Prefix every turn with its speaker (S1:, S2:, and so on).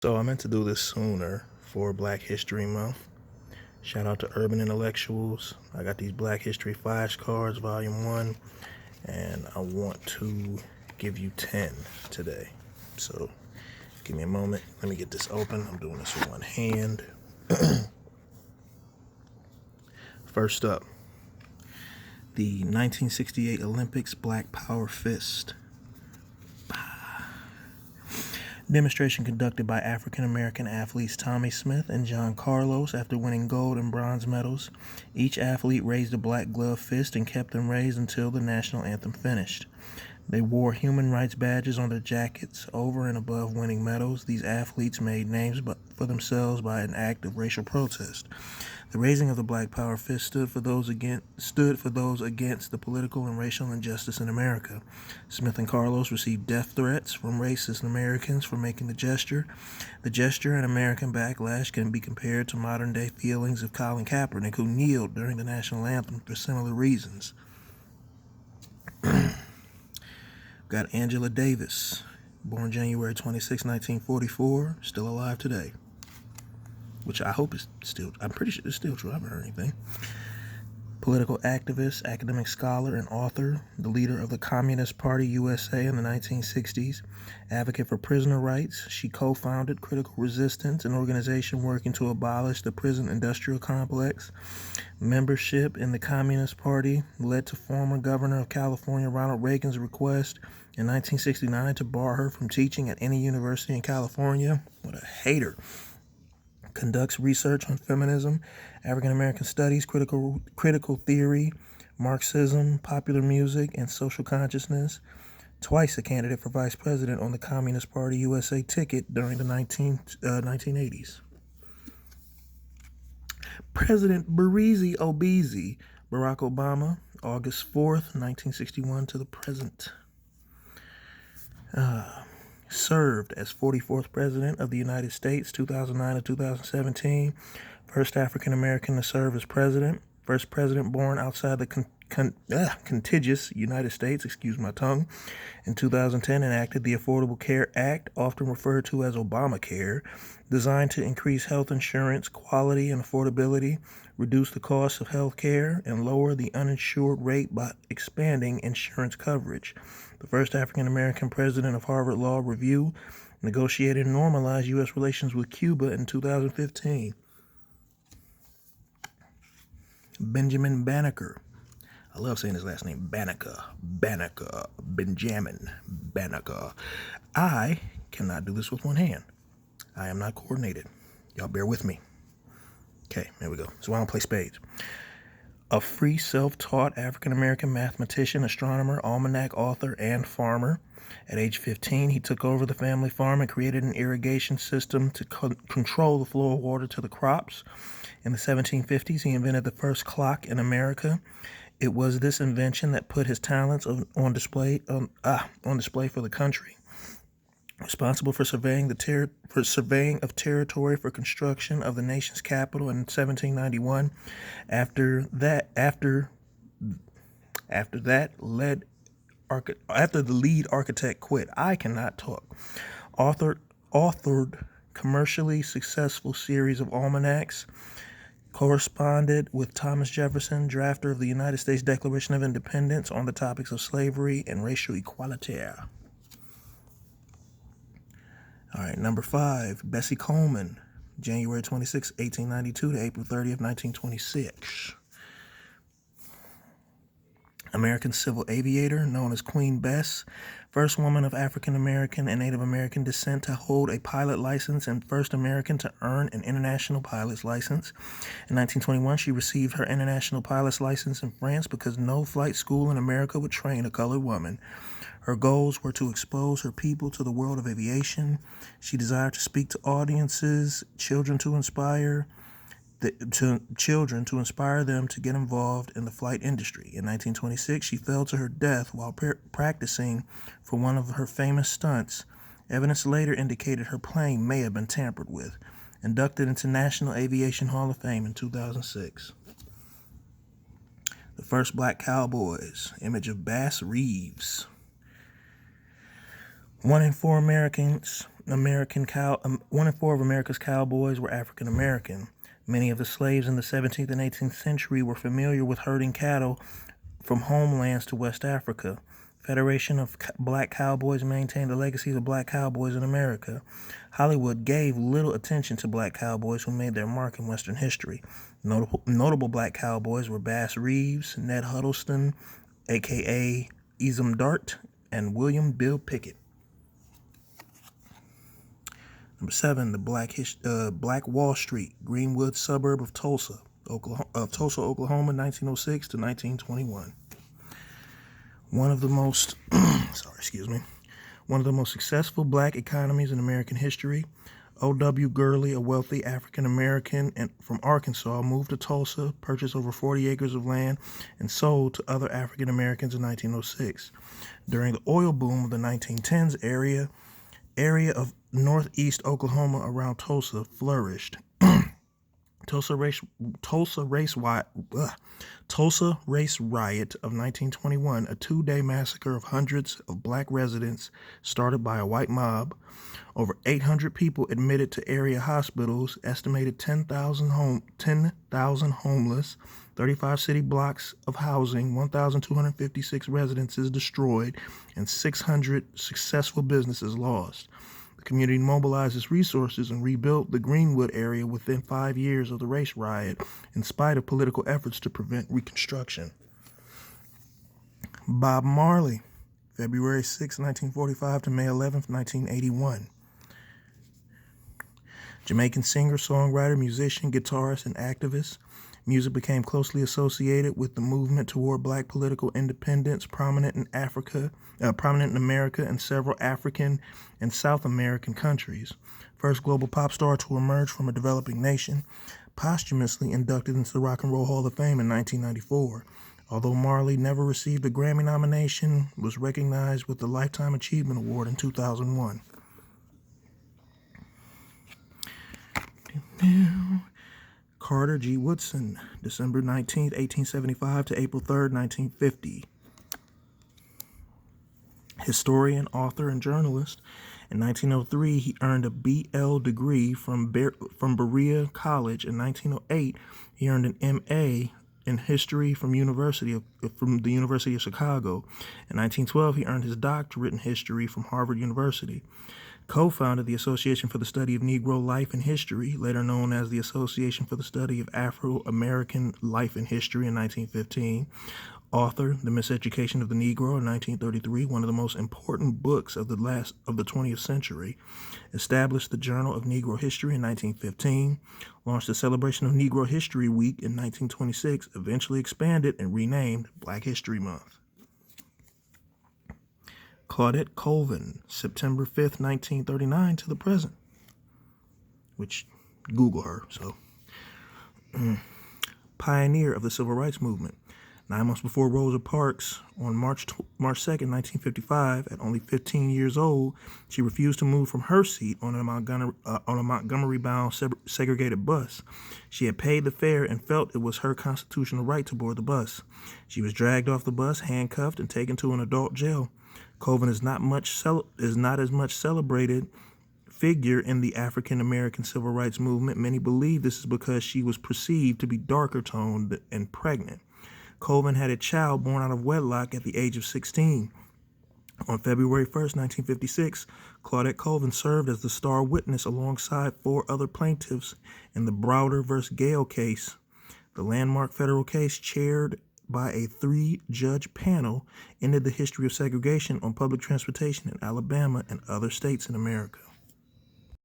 S1: So I meant to do this sooner for Black History Month. Shout out to Urban Intellectuals. I got these Black History flashcards, Volume 1, and I want to give you 10 today. So give me a moment. Let me get this open. I'm doing this with one hand. First up, the 1968 Olympics Black Power Fist. Demonstration conducted by African-American athletes Tommy Smith and John Carlos after winning gold and bronze medals. Each athlete raised a black gloved fist and kept them raised until the national anthem finished. They wore human rights badges on their jackets over and above winning medals. These athletes made names for themselves by an act of racial protest. The raising of the Black Power fist stood for those against the political and racial injustice in America. Smith and Carlos received death threats from racist Americans for making the gesture. The gesture and American backlash can be compared to modern-day feelings of Colin Kaepernick, who kneeled during the national anthem for similar reasons. Got Angela Davis, born January 26, 1944, still alive today. Which I hope is still, I'm pretty sure it's still true. I haven't heard anything. Political activist, academic scholar, and author, the leader of the Communist Party USA in the 1960s, advocate for prisoner rights. She co-founded Critical Resistance, an organization working to abolish the prison industrial complex. Membership in the Communist Party led to former Governor of California Ronald Reagan's request in 1969 to bar her from teaching at any university in California. What a hater. Conducts research on feminism, African American studies, critical theory, Marxism, popular music, and social consciousness. Twice a candidate for vice president on the Communist Party USA ticket during the 1980s. President Barack Obama, August 4th, 1961 to the present. Served as 44th President of the United States, 2009 to 2017. First African American to serve as president. First president born outside the contiguous United States, in 2010 enacted the Affordable Care Act, often referred to as Obamacare, designed to increase health insurance quality and affordability, reduce the cost of health care, and lower the uninsured rate by expanding insurance coverage. The first African-American president of Harvard Law Review negotiated and normalized U.S. relations with Cuba in 2015. Benjamin Banneker. I love saying his last name, Banneker, Benjamin Banneker. I cannot do this with one hand. I am not coordinated. Y'all bear with me. Okay, there we go. So I don't play spades. A free, self-taught African-American mathematician, astronomer, almanac author, and farmer. At age 15, he took over the family farm and created an irrigation system to control the flow of water to the crops. In the 1750s, he invented the first clock in America. It was this invention that put his talents on display for the country. Responsible for surveying of territory for construction of the nation's capital in 1791. After the lead architect quit. I cannot talk. Authored commercially successful series of almanacs. Corresponded with Thomas Jefferson, drafter of the United States Declaration of Independence on the topics of slavery and racial equality. All right, number 5, Bessie Coleman, January 26, 1892 to April 30th, 1926. American civil aviator known as Queen Bess, first woman of African American and Native American descent to hold a pilot license and first American to earn an international pilot's license. In 1921, she received her international pilot's license in France because no flight school in America would train a colored woman. Her goals were to expose her people to the world of aviation. She desired to speak to audiences, children to inspire them to get involved in the flight industry. In 1926, she fell to her death while practicing for one of her famous stunts. Evidence later indicated her plane may have been tampered with. Inducted into National Aviation Hall of Fame in 2006. The first black Cowboys, image of Bass Reeves. 1 in 4 Americans 1 in 4 of America's cowboys were African American. Many of the slaves in the 17th and 18th century were familiar with herding cattle from homelands to West Africa. Federation of Black Cowboys maintained the legacy of black cowboys in America. Hollywood gave little attention to black cowboys who made their mark in Western history. Notable black cowboys were Bass Reeves, Ned Huddleston, a.k.a. Ezam Dart, and William Bill Pickett. Number 7, the Black Wall Street, Greenwood suburb of Tulsa, Oklahoma, 1906 to 1921. One of the most successful black economies in American history. O.W. Gurley, a wealthy African American from Arkansas, moved to Tulsa, purchased over 40 acres of land, and sold to other African Americans in 1906. During the oil boom of the 1910s, area of northeast Oklahoma around Tulsa flourished. Tulsa race riot of 1921, a 2-day massacre of hundreds of black residents started by a white mob. Over 800 people admitted to area hospitals, estimated 10,000 homeless, 35 city blocks of housing, 1,256 residences destroyed, and 600 successful businesses lost. The community mobilized its resources and rebuilt the Greenwood area within 5 years of the race riot, in spite of political efforts to prevent Reconstruction. Bob Marley, February 6, 1945 to May 11, 1981. Jamaican singer, songwriter, musician, guitarist, and activist. Music became closely associated with the movement toward black political independence, prominent in America and several African and South American countries. First global pop star to emerge from a developing nation, posthumously inducted into the Rock and Roll Hall of Fame in 1994. Although Marley never received a Grammy nomination, was recognized with the Lifetime Achievement Award in 2001. Carter G. Woodson, December 19, 1875 to April 3, 1950. Historian, author, and journalist. In 1903, he earned a B.L. degree from Berea College. In 1908, he earned an M.A. in history from the University of Chicago. In 1912, he earned his doctorate in history from Harvard University. Co-founded the Association for the Study of Negro Life and History, later known as the Association for the Study of Afro-American Life and History, in 1915. Author, The Miseducation of the Negro, in 1933, one of the most important books of the 20th century. Established the Journal of Negro History in 1915. Launched the celebration of Negro History Week in 1926, eventually expanded and renamed Black History Month. Claudette Colvin, September 5th, 1939 to the present, which, Google her, so. Pioneer of the Civil Rights Movement. 9 months before Rosa Parks, on March 2nd, 1955, at only 15 years old, she refused to move from her seat on a Montgomery-bound segregated bus. She had paid the fare and felt it was her constitutional right to board the bus. She was dragged off the bus, handcuffed, and taken to an adult jail. Colvin is not as much celebrated figure in the African American civil rights movement. Many believe this is because she was perceived to be darker toned and pregnant. Colvin had a child born out of wedlock at the age of 16. On February 1st, 1956, Claudette Colvin served as the star witness alongside 4 other plaintiffs in the Browder v. Gale case. The landmark federal case, chaired by a 3-judge panel, ended the history of segregation on public transportation in Alabama and other states in America.